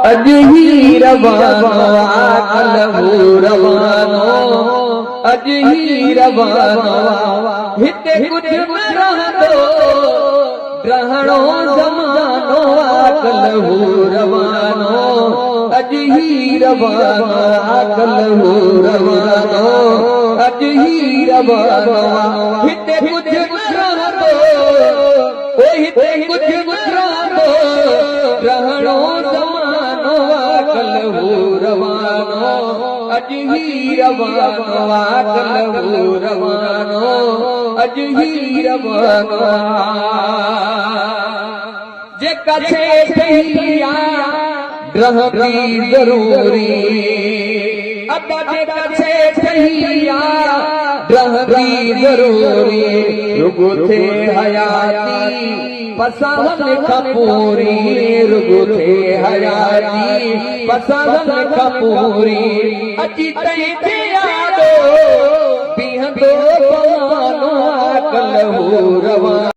अज ही रवानो कल हो रवानो अज ही रवानो हिते कुछ न रहंदो रहणो ज़मानो कल हो रवानो अज ही रवानो कल हो रवानो अज ही रवानो हिते कुछ न रहंदो ओ हिते कुछ न रहंदो रहणो ज़मानो कल हो रवानो अज ही रवानो कल हो रवानो अज ही रवानो जे कछे ठहिया रहबी ज़रूरी अब जे कछे ठहिया रहबी ज़रूरी रुगो थे हयाती पसंद कपूरी रुगो थे हयाती पसंद कपूरी अची तैते यादो बीहंदो पवानो कल हो रवानो